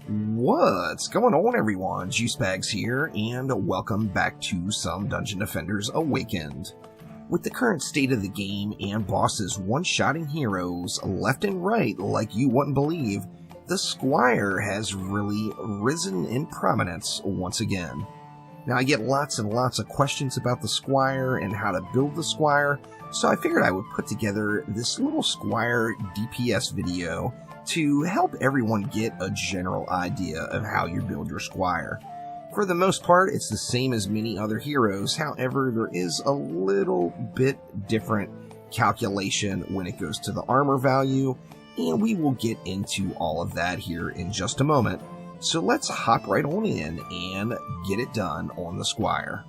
What's going on, everyone? Juicebags here, and welcome back to some Dungeon Defenders Awakened. With the current state of the game and bosses one-shotting heroes left and right like you wouldn't believe, the Squire has really risen in prominence once again. Now, I get lots and lots of questions about the Squire and how to build the Squire, so I figured I would put together this little Squire DPS video to help everyone get a general idea of how you build your Squire. For the most part, it's the same as many other heroes, however, there is a little bit different calculation when it goes to the armor value, and we will get into all of that here in just a moment. So let's hop right on in and get it done on the Squire.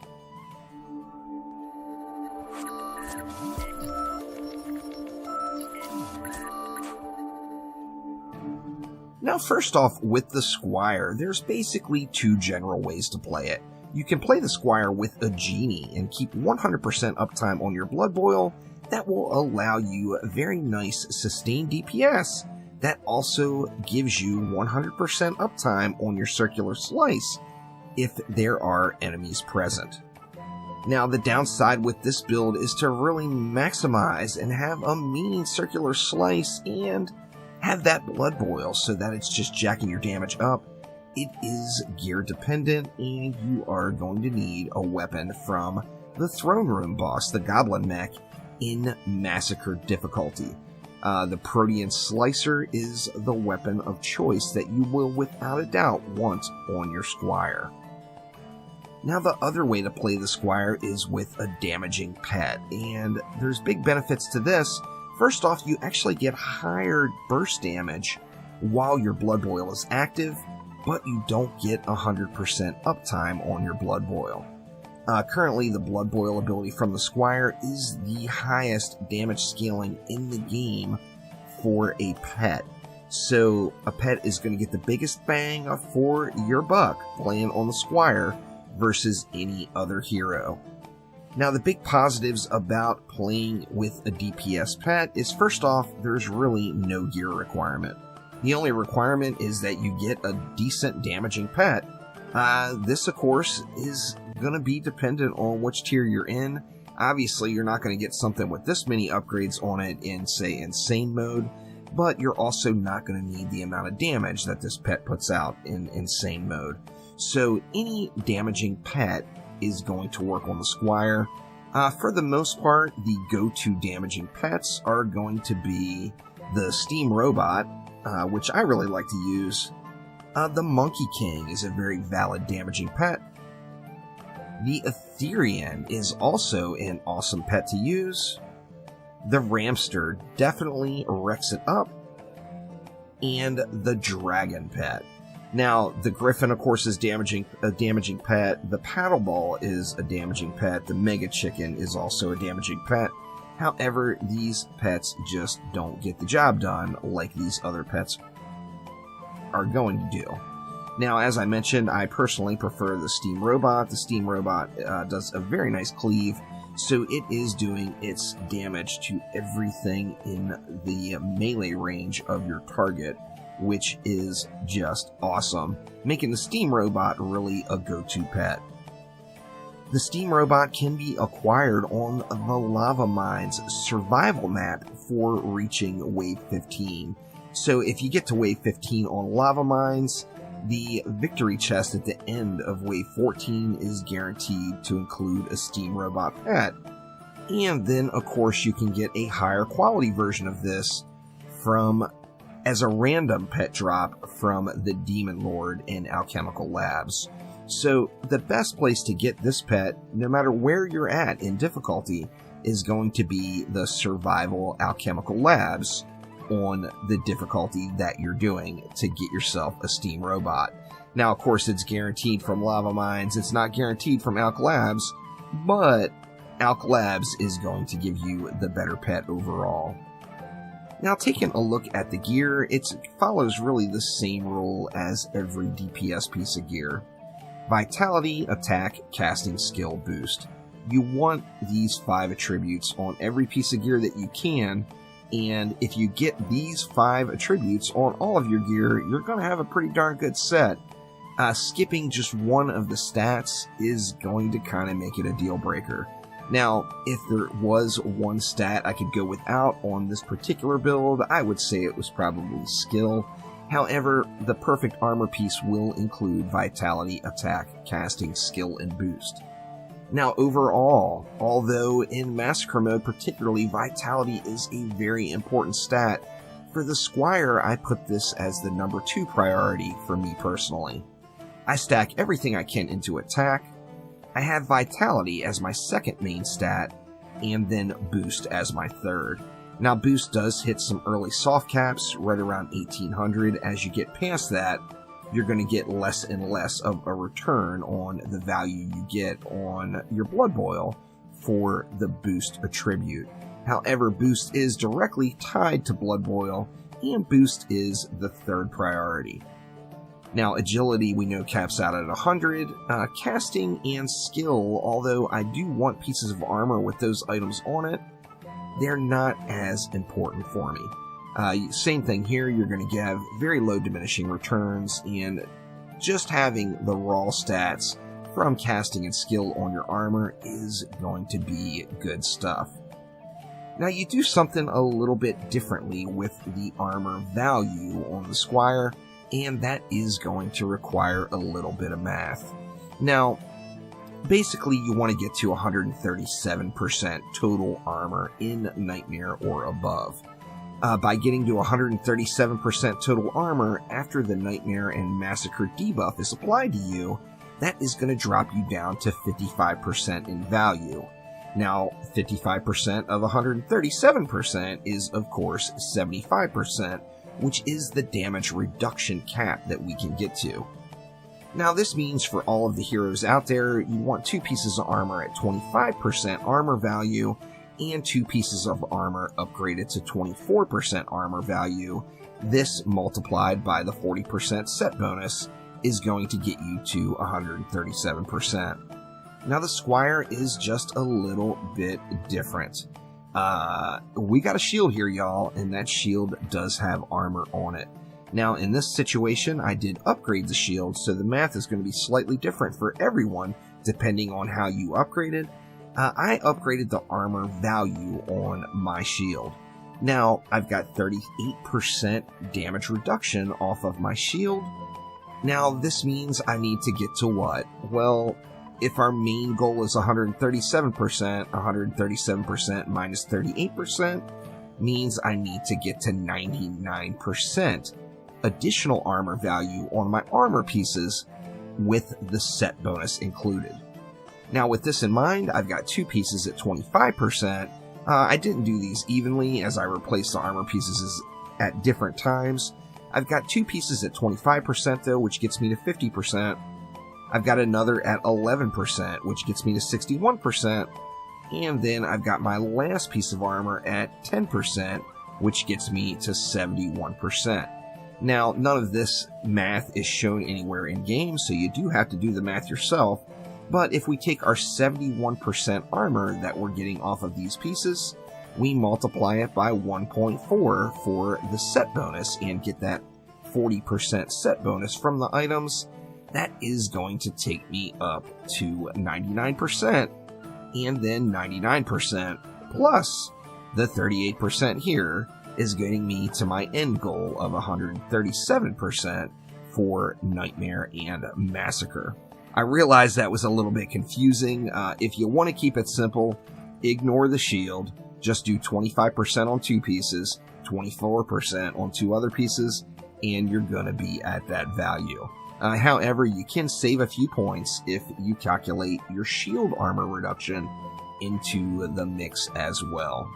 Now, first off, with the Squire, there's basically two general ways to play it. You can play the Squire with a genie and keep 100% uptime on your Blood Boil. That will allow you very nice sustained DPS that also gives you 100% uptime on your Circular Slice if there are enemies present. Now, the downside with this build is to really maximize and have a mean Circular Slice and have that Blood Boil so that it's just jacking your damage up. It is gear dependent, and you are going to need a weapon from the Throne Room boss, the Goblin Mech, in Massacre difficulty. The Protean Slicer is the weapon of choice that you will without a doubt want on your Squire. Now, the other way to play the Squire is with a damaging pet, and there's big benefits to this. First off, you actually get higher burst damage while your Blood Boil is active, but you don't get 100% uptime on your Blood Boil. Currently, the Blood Boil ability from the Squire is the highest damage scaling in the game for a pet. So a pet is going to get the biggest bang for your buck playing on the Squire versus any other hero. Now, the big positives about playing with a DPS pet is, first off, there's really no gear requirement. The only requirement is that you get a decent damaging pet. This, of course, is going to be dependent on which tier you're in. Obviously, you're not going to get something with this many upgrades on it in, say, Insane mode, but you're also not going to need the amount of damage that this pet puts out in Insane mode. So any damaging pet is going to work on the Squire. For the most part, the go-to damaging pets are going to be the Steam Robot, which I really like to use. The Monkey King is a very valid damaging pet. The Etherean is also an awesome pet to use. The Ramster definitely wrecks it up. And the Dragon Pet. Now, the Griffin, of course, is a damaging pet. The Paddle Ball is a damaging pet. The Mega Chicken is also a damaging pet. However, these pets just don't get the job done like these other pets are going to do. Now, as I mentioned, I personally prefer the Steam Robot. The Steam Robot does a very nice cleave, so it is doing its damage to everything in the melee range of your target, which is just awesome, making the Steam Robot really a go-to pet. The Steam Robot can be acquired on the Lava Mines survival map for reaching Wave 15. So if you get to Wave 15 on Lava Mines, the victory chest at the end of Wave 14 is guaranteed to include a Steam Robot pet. And then, of course, you can get a higher quality version of this as a random pet drop from the Demon Lord in Alchemical Labs. So the best place to get this pet, no matter where you're at in difficulty, is going to be the Survival Alchemical Labs on the difficulty that you're doing to get yourself a Steam Robot. Now, of course, it's guaranteed from Lava Mines. It's not guaranteed from Alch Labs, but Alch Labs is going to give you the better pet overall. Now, taking a look at the gear, it follows really the same rule as every DPS piece of gear. Vitality, Attack, Casting, Skill, Boost. You want these 5 attributes on every piece of gear that you can, And if you get these 5 attributes on all of your gear, you're going to have a pretty darn good set. Skipping just one of the stats is going to kind of make it a deal breaker. Now, if there was one stat I could go without on this particular build, I would say it was probably skill. However, the perfect armor piece will include vitality, attack, casting, skill, and boost. Now, overall, although in Massacre mode particularly, vitality is a very important stat, for the Squire I put this as the number 2 priority for me personally. I stack everything I can into attack, I have vitality as my second main stat, and then boost as my third. Now, boost does hit some early soft caps right around 1800. As you get past that, you're going to get less and less of a return on the value you get on your Blood Boil for the boost attribute. However, boost is directly tied to Blood Boil, and boost is the third priority. Now, agility we know caps out at 100. Casting and skill, although I do want pieces of armor with those items on it, they're not as important for me. Same thing here, you're going to have very low diminishing returns, and just having the raw stats from casting and skill on your armor is going to be good stuff. Now, you do something a little bit differently with the armor value on the Squire, and that is going to require a little bit of math. Now, basically, you want to get to 137% total armor in Nightmare or above. By getting to 137% total armor after the Nightmare and Massacre debuff is applied to you, that is going to drop you down to 55% in value. Now, 55% of 137% is, of course, 75%, which is the damage reduction cap that we can get to. Now, this means for all of the heroes out there, you want 2 pieces of armor at 25% armor value, and 2 pieces of armor upgraded to 24% armor value. This, multiplied by the 40% set bonus, is going to get you to 137%. Now, the Squire is just a little bit different. We got a shield here, y'all, and that shield does have armor on it. Now, in this situation, I did upgrade the shield, so the math is going to be slightly different for everyone, depending on how you upgraded. I upgraded the armor value on my shield. Now, I've got 38% damage reduction off of my shield. Now, this means I need to get to what? Well, if our main goal is 137%, 137% minus 38% means I need to get to 99% additional armor value on my armor pieces with the set bonus included. Now, with this in mind, I've got 2 pieces at 25%. I didn't do these evenly as I replaced the armor pieces at different times. I've got 2 pieces at 25% though, which gets me to 50%. I've got another at 11%, which gets me to 61%. And then I've got my last piece of armor at 10%, which gets me to 71%. Now, none of this math is shown anywhere in game, so you do have to do the math yourself. But if we take our 71% armor that we're getting off of these pieces, we multiply it by 1.4 for the set bonus and get that 40% set bonus from the items. That is going to take me up to 99%, and then 99% plus the 38% here is getting me to my end goal of 137% for Nightmare and Massacre. I realize that was a little bit confusing. If you want to keep it simple, ignore the shield, just do 25% on 2 pieces, 24% on 2 other pieces, and you're going to be at that value. However, you can save a few points if you calculate your shield armor reduction into the mix as well.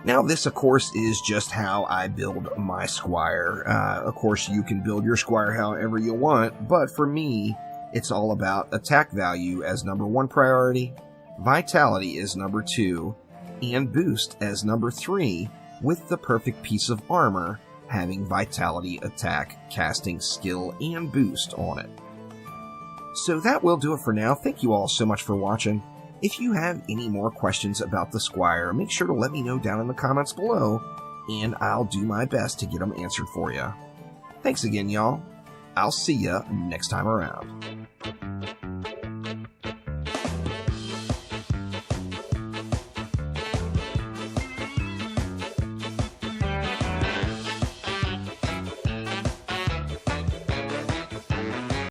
Now, this, of course, is just how I build my Squire. Of course, you can build your Squire however you want, but for me, it's all about attack value as number 1 priority, vitality as number 2, and boost as number 3, with the perfect piece of armor having vitality, attack, casting, skill, and boost on it. So that will do it for now. Thank you all so much for watching. If you have any more questions about the Squire, make sure to let me know down in the comments below. and I'll do my best to get them answered for you. Thanks again, y'all. I'll see ya next time around.